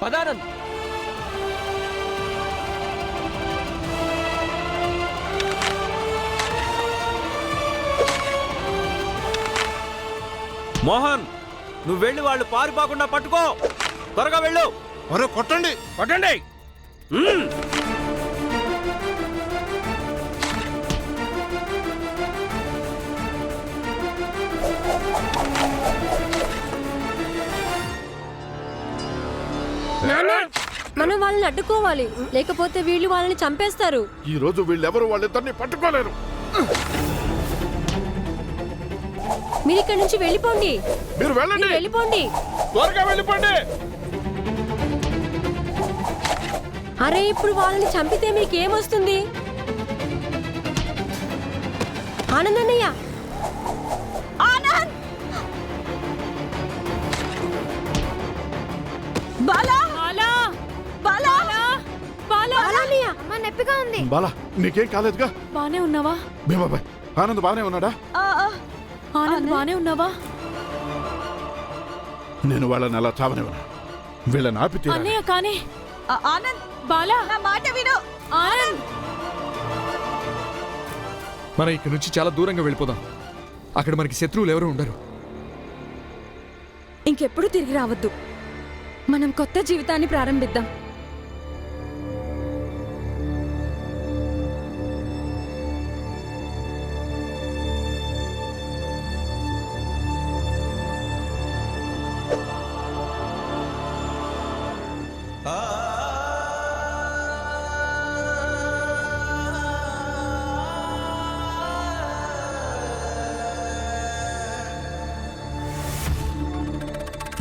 పదానంద్. మోహన్, నువ్వు వెళ్ళి వాళ్ళు పారిపోకుండా పట్టుకో. త్వరగా వెళ్ళు. అరే కొట్టండి కొట్టండి. మనం వాళ్ళని అడ్డుకోవాలి, లేకపోతే వీళ్ళు వాళ్ళని చంపేస్తారు. ఈ రోజు వీళ్ళెవరు వాళ్ళిద్దరిని పట్టుకోలేరు. మీరు ఇక్కడి నుంచి వెళ్ళిపోండి. మీరు వెళ్ళండి, వెళ్ళిపోండి. త్వరగా వెళ్ళిపోండి. అరే ఇప్పుడు వాళ్ళని చంపితే మీకేమొస్తుంది? ఆనంద్ అన్నయ్య, ఆనంద్! బాలా! బాలా! బాలా! బాలా! అన్నయ్య. అమ్మ నొప్పిగా ఉంది. బాలా, నీకేం కాలేదుగా? బానే ఉన్నావా? భీమాబాయ్, ఆనంద్ బానే ఉన్నాడా? ఆనంద్ బానే ఉన్నావా? నేను వాళ్ళని అలా చావనివ్వను. వీళ్ళని ఆపి తీరాలి. అన్నయ్య కానీ ఆనంద్, బాలా నా మాట విను. ఆనంద్! మనం ఇక్కడి నుంచి చాలా దూరంగా వెళ్ళిపోదాం. అక్కడ మనకి శత్రువులు ఎవరు ఉండరు. ఇంకెప్పుడు తిరిగి రావద్దు. మనం కొత్త జీవితాన్ని ప్రారంభిద్దాం.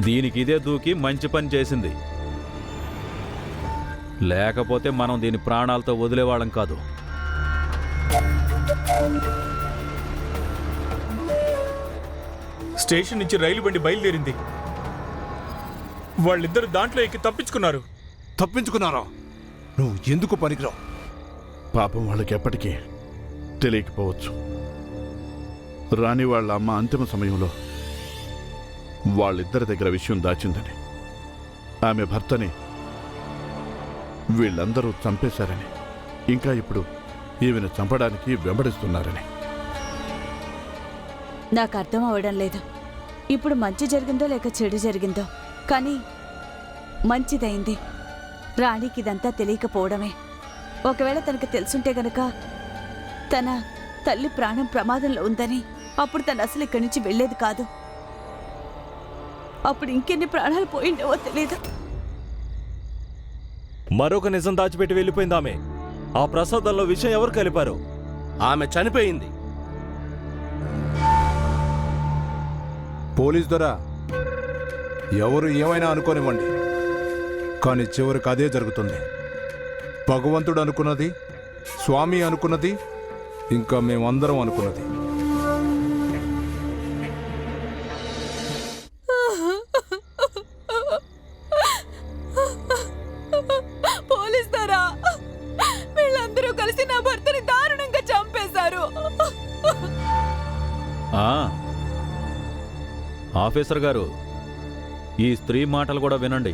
దీనికి ఇదే దూకి మంచి పని చేసింది. లేకపోతే మనం దీని ప్రాణాలతో వదిలేవాళ్ళం కాదు. స్టేషన్ నుంచి రైలు బండి బయలుదేరింది. వాళ్ళిద్దరు దాంట్లో ఎక్కి తప్పించుకున్నారు. తప్పించుకున్నారా? నువ్వు ఎందుకు పనికిరావు? పాపం వాళ్ళకి ఎప్పటికీ తెలియకపోవచ్చు. రాణి వాళ్ళ అమ్మ అంతిమ సమయంలో వాళ్ళిద్దరి దగ్గర విషయం దాచిందని, ఆమె భర్తని వీళ్ళందరూ చంపేశారని, ఇంకా ఇప్పుడు ఈమెను చంపడానికి వెంబడిస్తున్నారని. నాకు అర్థం అవడం లేదు. ఇప్పుడు మంచి జరిగిందో లేక చెడు జరిగిందో, కానీ మంచిదైంది. రాణికి ఇదంతా తెలియకపోవడమే. ఒకవేళ తనకు తెలుసుంటే గనక తన తల్లి ప్రాణం ప్రమాదంలో ఉందని, అప్పుడు తను అసలు ఇక్కడి నుంచి వెళ్ళేది కాదు. అప్పుడు ఇంకెన్ని ప్రాణాలు పోయిండేవో తెలీదు. మరొక నిజం దాచిపెట్టి వెళ్ళిపోయింది ఆమె. ఆ ప్రసాదంలో విషయం ఎవరు కలిపారు? ఆమె చనిపోయింది. పోలీస్ దొర, ఎవరు ఏమైనా అనుకోనివ్వండి, కానీ చివరికి అదే జరుగుతుంది. భగవంతుడు అనుకున్నది, స్వామి అనుకున్నది, ఇంకా మేమందరం అనుకున్నది. పోలీస్ దొరా, వీళ్ళందరూ కలిసి నా భర్తని దారుణంగా చంపేశారు. ఆఫీసర్ గారు, ఈ స్త్రీ మాటలు కూడా వినండి.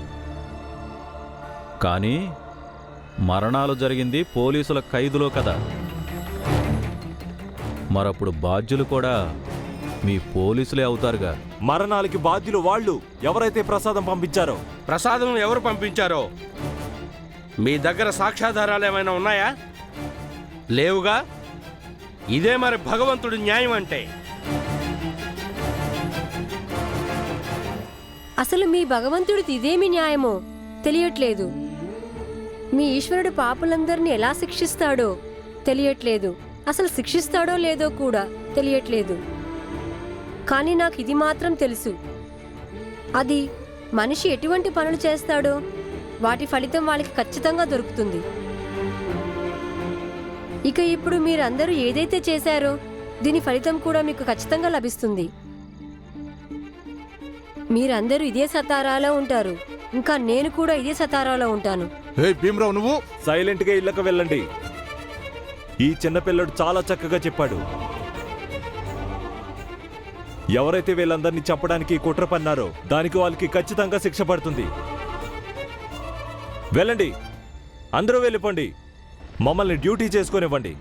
కానీ మరణాలు జరిగింది పోలీసుల ఖైదులో కదా. మరప్పుడు బాధ్యులు కూడా మీ పోలీసులే అవుతారుగా. మరణాలకి బాధ్యులు వాళ్ళు. ఎవరైతే ప్రసాదం పంపించారో. ప్రసాదం ఎవరు పంపించారో మీ దగ్గర సాక్ష్యాధారాలు ఏమైనా ఉన్నాయా? లేవుగా. ఇదే మరి భగవంతుడి న్యాయం అంటే. అసలు మీ భగవంతుడిది ఇదేమి న్యాయమో తెలియట్లేదు. మీ ఈశ్వరుడు పాపులందరినీ ఎలా శిక్షిస్తాడో తెలియట్లేదు. అసలు శిక్షిస్తాడో లేదో కూడా తెలియట్లేదు. కానీ నాకు ఇది మాత్రం తెలుసు, అది మనిషి ఎటువంటి పనులు చేస్తాడో వాటి ఫలితం వాళ్ళకి ఖచ్చితంగా దొరుకుతుంది. ఇక ఇప్పుడు మీరందరూ ఏదైతే చేశారో దీని ఫలితం కూడా మీకు ఖచ్చితంగా లభిస్తుంది. మీరందరూ ఇదే సతారాలో ఉంటారు, ఇంకా నేను కూడా ఇదే సతారాలో ఉంటాను. భీమరావు, నువ్వు సైలెంట్గా ఇళ్ళకు వెళ్ళండి. ఈ చిన్నపిల్లడు చాలా చక్కగా చెప్పాడు. ఎవరైతే వీళ్ళందరినీ చంపడానికి కుట్ర పన్నారో దానికి వాళ్ళకి ఖచ్చితంగా శిక్ష పడుతుంది. వెళ్ళండి, అందరూ వెళ్ళిపోండి. మమ్మల్ని డ్యూటీ చేసుకొనివ్వండి.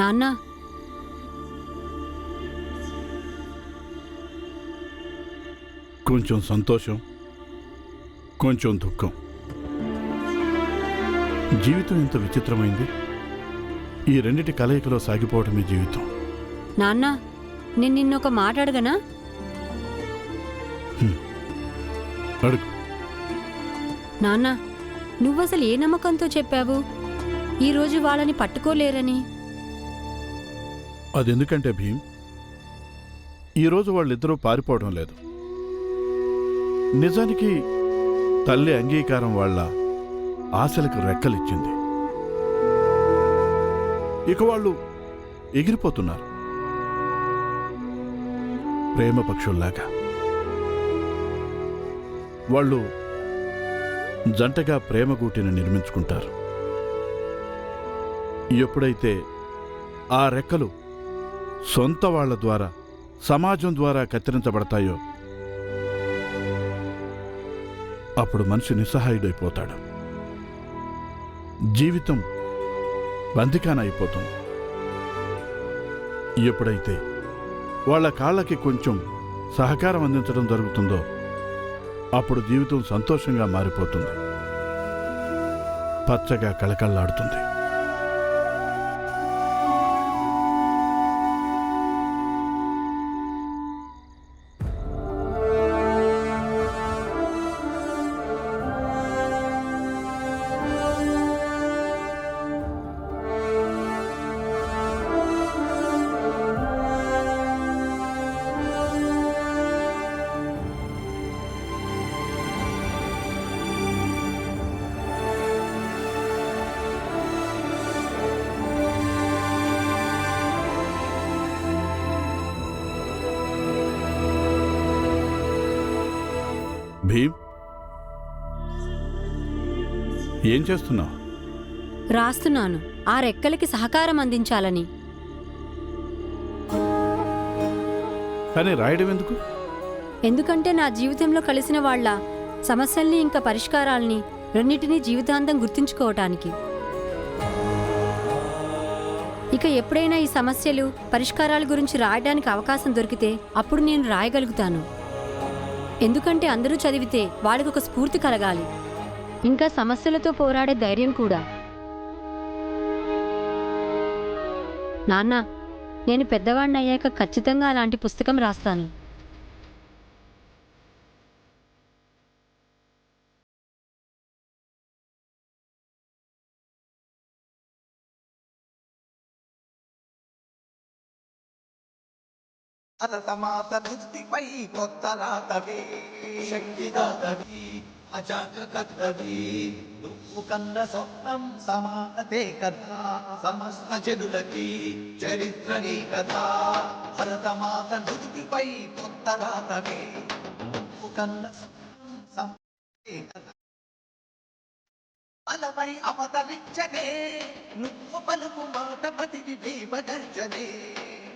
నాన్న, కొంచెం సంతోషం, కొంచెం దుఃఖం. జీవితం ఎంత విచిత్రమైంది. ఈ రెండిటి కలయికలో సాగిపోవటమే జీవితం. నాన్న, నేను నిన్నొక మాట అడగనా? అడుగు. నాన్న, నువ్వసలు ఏ నమ్మకంతో చెప్పావు ఈరోజు వాళ్ళని పట్టుకోలేరని? అదెందుకంటే భీమ్, ఈరోజు వాళ్ళిద్దరూ పారిపోవడం లేదు. నిజానికి తల్లి అంగీకారం వాళ్ళ ఆశలకు రెక్కలిచ్చింది. ఇక వాళ్ళు ఎగిరిపోతున్నారు ప్రేమ పక్షుల్లాగా. వాళ్ళు జంటగా ప్రేమగూటిని నిర్మించుకుంటారు. ఎప్పుడైతే ఆ రెక్కలు సొంత వాళ్ల ద్వారా, సమాజం ద్వారా కత్తిరించబడతాయో అప్పుడు మనిషి నిస్సహాయుడైపోతాడు. జీవితం బందికాన అయిపోతుంది. ఎప్పుడైతే వాళ్ళ కాళ్ళకి కొంచెం సహకారం అందించడం జరుగుతుందో అప్పుడు జీవితం సంతోషంగా మారిపోతుంది, పచ్చగా కళకళలాడుతుంది. భీమ్, ఏం చేస్తున్నావు? రాస్తున్నాను, ఆ రెక్కలకి సహకారం అందించాలని. కానీ రాయడం ఎందుకు? ఎందుకంటే నా జీవితంలో కలిసిన వాళ్ళ సమస్యల్ని ఇంకా పరిష్కారాల్ని రెండింటినీ జీవితాంతం గుర్తుంచుకోవటానికి. ఇక ఎప్పుడైనా ఈ సమస్యలు, పరిష్కారాల గురించి రాయడానికి అవకాశం దొరికితే అప్పుడు నేను రాయగలుగుతాను. ఎందుకంటే అందరూ చదివితే వాళ్ళకి ఒక స్ఫూర్తి కలగాలి, ఇంకా సమస్యలతో పోరాడే ధైర్యం కూడా. నాన్న, నేను పెద్దవాడిని అయ్యాక ఖచ్చితంగా అలాంటి పుస్తకం రాస్తాను. అరతమాత భక్తిపై కొత్త రాతవి, శక్తిదాతవి, అజాగ్రత్తవి. నువ్వు కన్న స్వప్నం సమానతే కదా, సమస్త జనులకి చరిత్ర నీ కదా. భరతమాత భక్తిపై కొత్త రాతవి, నువ్వు కన్న స్వప్నం సమానతే కదా. అలపై అవతరించనే నువ్వు పలుకు మాట పతికి భీమగర్జనే.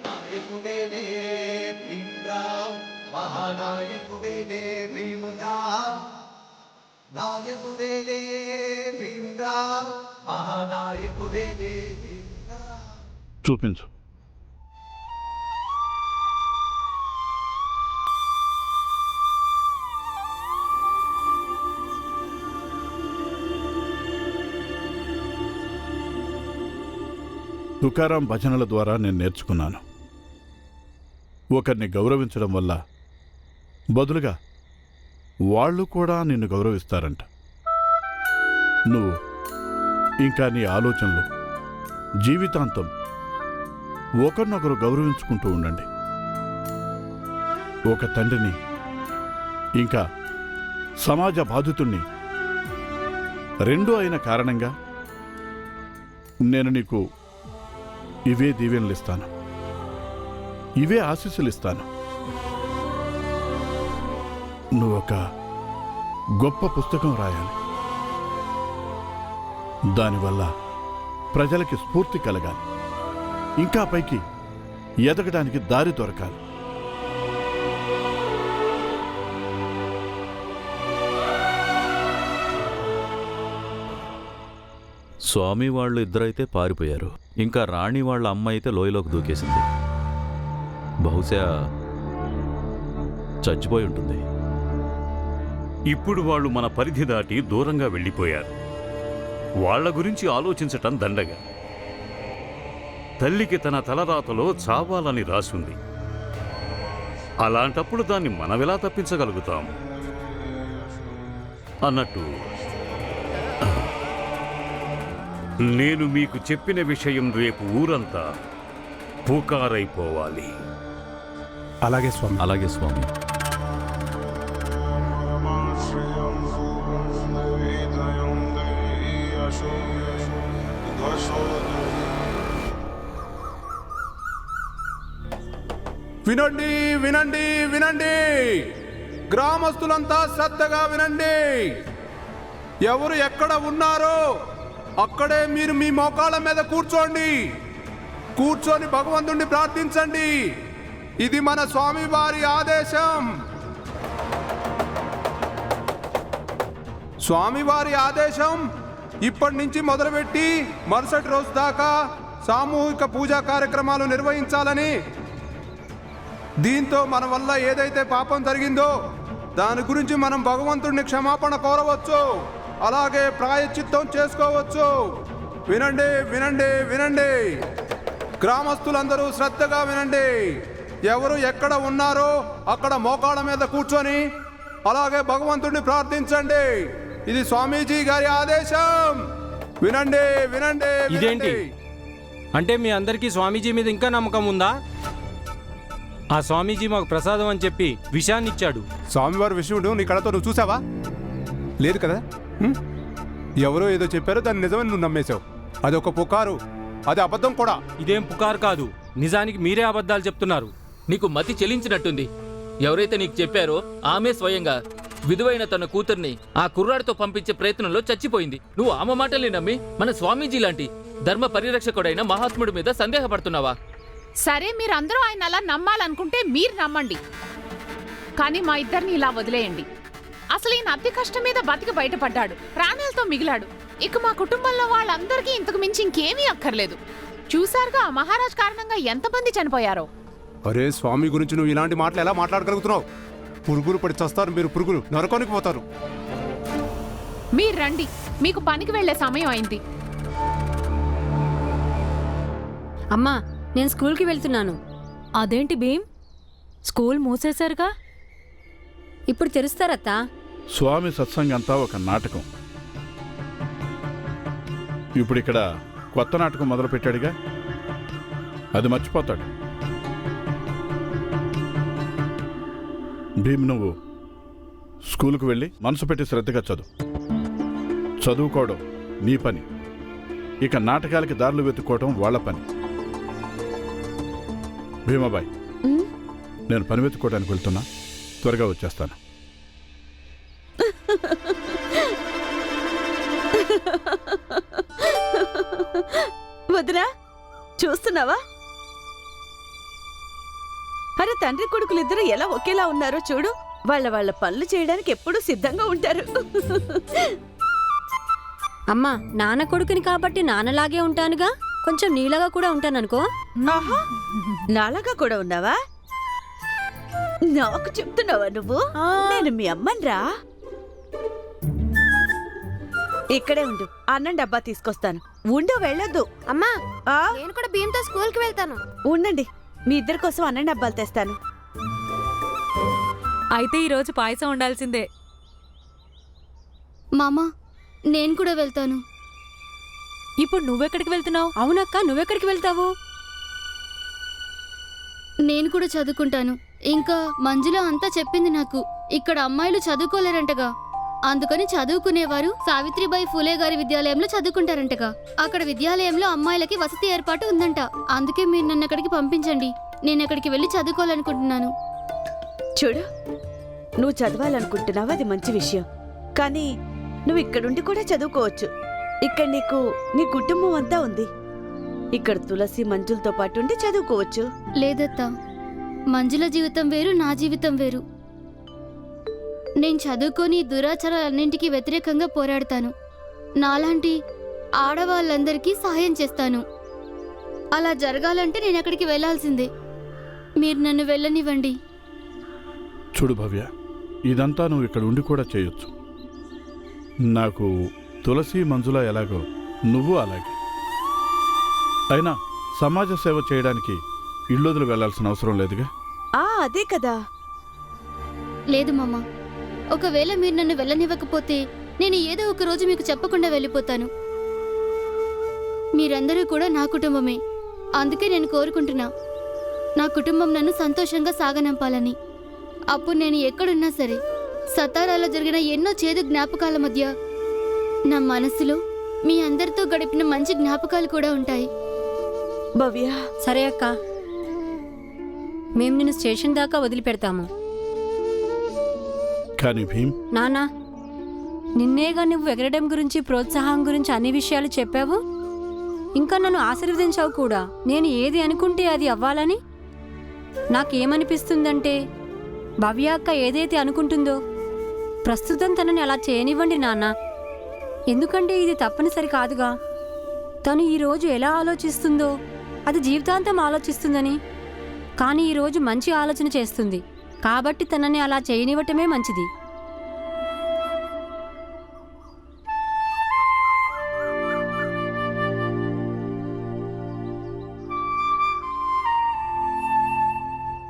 నాయకుడేనే భీమ్రావ్, మహానాయకుడేనే భీమ్రావ్. నాయకుడేనే భీమ్రావ్, మహానాయకుడేనే భీమ్రావ్. చూపించు. తుకారాం భజనల ద్వారా నేను నేర్చుకున్నాను. ఒకరిని గౌరవించడం వల్ల బదులుగా వాళ్ళు కూడా నిన్ను గౌరవిస్తారంట. నువ్వు ఇంకా నీ ఆలోచనలు జీవితాంతం ఒకరినొకరు గౌరవించుకుంటూ ఉండండి. ఒక తండ్రిని ఇంకా సమాజ బాధితుణ్ణి రెండూ అయిన కారణంగా నేను నీకు ఇవే దీవెనలిస్తాను, ఇవే ఆశీస్సులిస్తాను. నువ్వొక గొప్ప పుస్తకం రాయాలి. దానివల్ల ప్రజలకి స్ఫూర్తి కలగాలి, ఇంకా పైకి ఎదగడానికి దారి దొరకాలి. స్వామి వాళ్ళు ఇద్దరైతే పారిపోయారు. ఇంకా రాణి వాళ్ళ అమ్మ అయితే లోయలోకి దూకేసింది. బహుశా చచ్చిపోయి ఉంటుంది. ఇప్పుడు వాళ్ళు మన పరిధి దాటి దూరంగా వెళ్ళిపోయారు. వాళ్ల గురించి ఆలోచించటం దండగా. తల్లికి తన తలరాతలో చావాలని రాసుంది. అలాంటప్పుడు దాన్ని మనమెలా తప్పించగలుగుతాం? అన్నట్టు నేను మీకు చెప్పిన విషయం రేపు ఊరంతా పుకారైపోవాలి. అలాగే స్వామి. అలాగే స్వామి. వినండి, వినండి, వినండి. గ్రామస్తులంతా శ్రద్ధగా వినండి. ఎవరు ఎక్కడ ఉన్నారో అక్కడే మీరు మీ మోకాళ్ళ మీద కూర్చోండి. కూర్చొని భగవంతుణ్ణి ప్రార్థించండి. ఇది మన స్వామివారి ఆదేశం. స్వామివారి ఆదేశం ఇప్పటి నుంచి మొదలుపెట్టి మరుసటి రోజు దాకా సామూహిక పూజా కార్యక్రమాలు నిర్వహించాలని. దీంతో మన వల్ల ఏదైతే పాపం జరిగిందో దాని గురించి మనం భగవంతుడిని క్షమాపణ కోరవచ్చు, అలాగే ప్రాయశ్చిత్తం చేసుకోవచ్చు. వినండి, వినండి, వినండి. గ్రామస్తులందరూ శ్రద్ధగా వినండి. ఎవరు ఎక్కడ ఉన్నారో అక్కడ మోకాళ్ళ మీద కూర్చొని అలాగే భగవంతుడిని ప్రార్థించండి. ఇది స్వామీజీ గారి ఆదేశం. వినండి, వినండి. ఇదేంటి అంటే మీ అందరికీ స్వామీజీ మీద ఇంకా నమ్మకం ఉందా? ఆ స్వామీజీ మాకు ప్రసాదం అని చెప్పి విషయాన్ని ఇచ్చాడు. స్వామివారి విషయం నీ కళతో నువ్వు చూసావా? లేదు కదా. ఎవరో ఏదో చెప్పారో దాన్ని నిజమని నువ్వు నమ్మేశావు. అది ఒక పుకారు, అది అబద్ధం కూడా. ఇదేం పుకారు కాదు, నిజానికి మీరే అబద్ధాలు చెప్తున్నారు. నీకు మతి చెలించినట్టుంది. ఎవరైతే నీకు చెప్పారో ఆమె స్వయంగా విధువైన తన కూతుర్ని ఆ కుర్రాడితో పంపించే ప్రయత్నంలో చచ్చిపోయింది. నువ్వు ఆమె మాటల్ని నమ్మి మన స్వామీజీ లాంటి ధర్మ పరిరక్షకుడైన మహాత్ముడి మీద సందేహపడుతున్నావా? సరే, మీరందరూ ఆయన అలా నమ్మాలనుకుంటే మీరు నమ్మండి, కానీ మా ఇద్దరిని ఇలా వదిలేయండి. అసలు ఈయన అతి కష్టం మీద బతికి బయటపడ్డాడు, ప్రాణాలతో మిగిలాడు. ఇక మా కుటుంబంలో వాళ్ళందరికీ ఇంతకు మించి ఇంకేమీ అక్కర్లేదు. చూశారుగా ఆ మహారాజ్ కారణంగా ఎంతమంది చనిపోయారో. అరే స్వామి గురించి నువ్వు ఇలాంటి మాటలు ఎలా మాట్లాడగలుగుతున్నావు? పురుగులు పడి చస్తారు మీరు, పురుగులు నరకానికి పోతారు. మీరు రండి, మీకు పనికి వెళ్లే సమయం అయింది. అమ్మా, నేను స్కూల్కి వెళ్తున్నాను. అదేంటి భీమ్, స్కూల్ మూసేశారుగా? ఇప్పుడు తెరుస్తారత్తా. స్వామి సత్సంగంతా ఒక నాటకం. ఇప్పుడు ఇక్కడ కొత్త నాటకం మొదలుపెట్టాడుగా, అది మర్చిపోతాడు. భీమ్, నువ్వు స్కూలుకు వెళ్ళి మనసు పెట్టి శ్రద్ధగా చదువుకోవడం నీ పని. ఇక నాటకాలకి దారులు వెతుక్కోవడం వాళ్ళ పని. భీమాబాయ్, నేను పని వెతుక్కోవడానికి వెళ్తున్నా, త్వరగా వచ్చేస్తాను. వదినా, చూస్తున్నావా? అరే, తండ్రి కొడుకులిద్దరూ ఎలా ఒకేలా ఉన్నారో చూడు. వాళ్ళ పనులు చేయడానికి ఎప్పుడూ సిద్ధంగా ఉంటారు. అమ్మా, నాన్న కొడుకుని కాబట్టి నాన్నలాగే ఉంటానుగా, కొంచెం నీలాగా కూడా ఉంటాననుకో. ఆహా, నాలాగా కూడా ఉన్నావా? నాకు చెప్తున్నావా నువ్వు? నేను మీ అమ్మన్రా. ఇక్కడే ఉండు, అన్నం డబ్బా తీసుకొస్తాను. ఉండు, వెళ్ళొద్దు. అమ్మా, ఆ, నేను కూడా భీమ్తో స్కూల్కి వెళ్తాను. ఉండండి, మీ ఇద్దరి కోసం అన్నం డబ్బాలు తెస్తాను. అయితే ఈరోజు పాయసం ఉండాల్సిందే. మామా, నేను కూడా వెళ్తాను. ఇప్పుడు నువ్వెక్కడికి వెళ్తున్నావు? అవునక్క, నువ్వెక్కడికి వెళ్తావు? నేను కూడా చదువుకుంటాను. ఇంకా మంజుల అంతా చెప్పింది నాకు. ఇక్కడ అమ్మాయిలు చదువుకోలేరంటగా, అందుకని చదువుకునేవారు సావిత్రిబాయి ఫూలే గారి విద్యాలయంలో చదువుకుంటారంటగా. అక్కడ విద్యాలయంలో అమ్మాయిలకి వసతి ఏర్పాటు ఉందంట. అందుకే మీరు నన్ను అక్కడికి పంపించండి. నేను అక్కడికి వెళ్ళి చదువుకోవాలనుకుంటున్నాను. చూడు, నువ్వు చదవాలనుకుంటున్నావు, అది మంచి విషయం. కానీ నువ్వు ఇక్కడుండి కూడా చదువుకోవచ్చు. ఇక్కడ నీకు నీ కుటుంబం అంతా ఉంది. ఇక్కడ తులసి మంజులతో పాటు ఉండి చదువుకోవచ్చు. లేదత్తా, మంజుల జీవితం వేరు, నా జీవితం వేరు. నేను చదువుకొని దురాచారాలన్నింటికి వ్యతిరేకంగా పోరాడతాను. నాలాంటి ఆడవాళ్ళందరికీ సహాయం చేస్తాను. అలా జరగాలంటే నేను అక్కడికి వెళ్ళాల్సిందే. మీరు నన్ను వెళ్ళనివ్వండి. చూడు భవ్య, ఇదంతా నువ్వు ఇక్కడ ఉండి కూడా చేయొచ్చు. నాకు తులసి మంజుల ఎలాగో నువ్వు అలాగే. అయినా సమాజ సేవ చేయడానికి ఇళ్ళొదిలి వెళ్లాల్సిన అవసరం లేదుగా. అదే కదా. లేదు మామ, ఒకవేళ మీరు నన్ను వెళ్ళనివ్వకపోతే నేను ఏదో ఒక రోజు మీకు చెప్పకుండా వెళ్ళిపోతాను. మీరందరూ కూడా నా కుటుంబమే. అందుకే నేను కోరుకుంటున్నా, నా కుటుంబం నన్ను సంతోషంగా సాగనంపాలని. అప్పుడు నేను ఎక్కడున్నా సరే, సతారాలో జరిగిన ఎన్నో చేదు జ్ఞాపకాల మధ్య నా మనసులో మీ అందరితో గడిపిన మంచి జ్ఞాపకాలు కూడా ఉంటాయి. భవ్య, సరే అక్క, మేము నిన్ను స్టేషన్ దాకా వదిలిపెడతాము. కానీ భీమ్, నానా, నిన్నేగా నువ్వు ఎగరడం గురించి, ప్రోత్సాహం గురించి అన్ని విషయాలు చెప్పావు. ఇంకా నన్ను ఆశీర్వదించావు కూడా. నేను ఏది అనుకుంటే అది అవ్వాలని. నాకేమనిపిస్తుందంటే, భవ్య అక్క ఏదైతే అనుకుంటుందో ప్రస్తుతం తనని అలా చేయనివ్వండి నాన్న. ఎందుకంటే ఇది తప్పనిసరి కాదుగా. తను ఈరోజు ఎలా ఆలోచిస్తుందో అది జీవితాంతం ఆలోచిస్తుందని. కానీ ఈరోజు మంచి ఆలోచన చేస్తుంది కాబట్టి తనని అలా చేయనివ్వటమే మంచిది.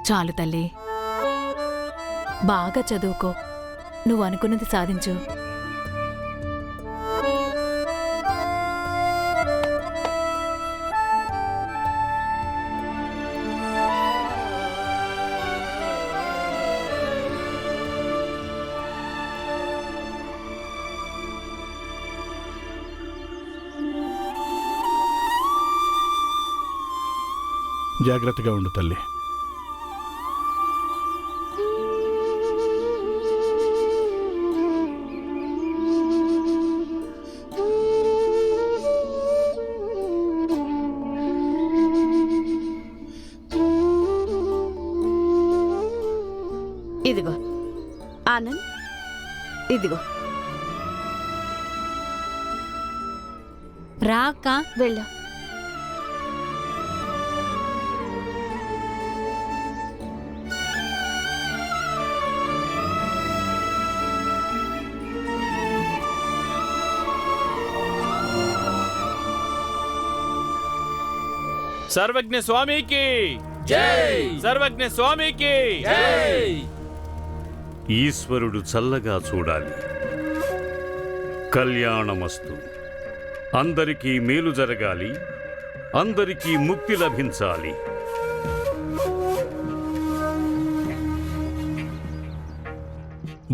చాలు తల్లి, బాగా చదువుకో. నువ్వు అనుకున్నది సాధించు. జాగ్రత్తగా ఉండు తల్లి. ఇదిగో ఆనంద్, ఇదిగో రా అక్క, వెళ్ళు. సర్వజ్ఞ స్వామికి జై! సర్వజ్ఞ స్వామికి జై! ఈశ్వరుడు చల్లగా చూడాలి. కళ్యాణమస్తు. అందరికీ మేలు జరగాలి, అందరికీ ముక్తి లభించాలి.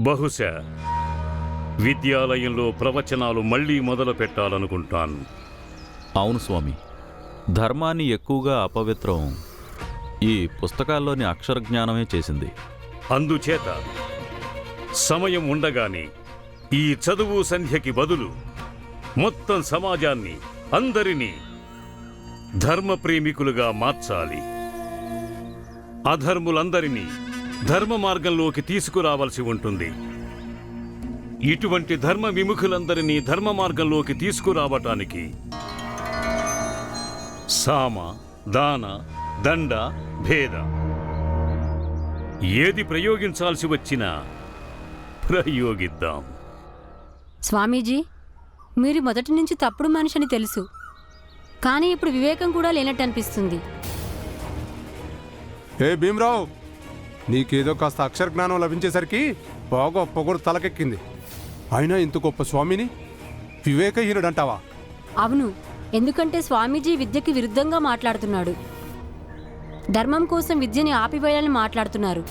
బహుశా విద్యాలయంలో ప్రవచనాలు మళ్ళీ మొదలు పెట్టాలనుకుంటాను. అవును స్వామి, ధర్మాన్ని ఎక్కువగా అపవిత్రం ఈ పుస్తకాల్లోని అక్షర జ్ఞానమే చేసింది. అందుచేత సమయం ఉండగానే ఈ చదువు సంధ్యకి బదులు మొత్తం సమాజాన్ని, అందరినీ ధర్మ ప్రేమికులుగా మార్చాలి. అధర్ములందరినీ ధర్మ మార్గంలోకి తీసుకురావాల్సి ఉంటుంది. ఇటువంటి ధర్మ విముఖులందరినీ ధర్మ మార్గంలోకి తీసుకురావటానికి సామ, దాన, దండ, భేద ఏది ప్రయోగించాల్సి వచ్చినా ప్రయోగిద్దాం. స్వామీజీ, మీరు మొదటి నుంచి తప్పుడు మనిషి అని తెలుసు, కానీ ఇప్పుడు వివేకం కూడా లేనట్టు అనిపిస్తుంది. ఏ భీమరావు, నీకేదో కాస్త అక్షర జ్ఞానం లభించేసరికి బాగా పొగరు తలకెక్కింది. అయినా ఇంత గొప్ప స్వామిని వివేకహీనుడంటావా? అవును, ఎందుకంటే స్వామీజీ విద్యకి విరుద్ధంగా మాట్లాడుతున్నాడు. ధర్మం కోసం విద్యని ఆపివేయాలని మాట్లాడుతున్నారు.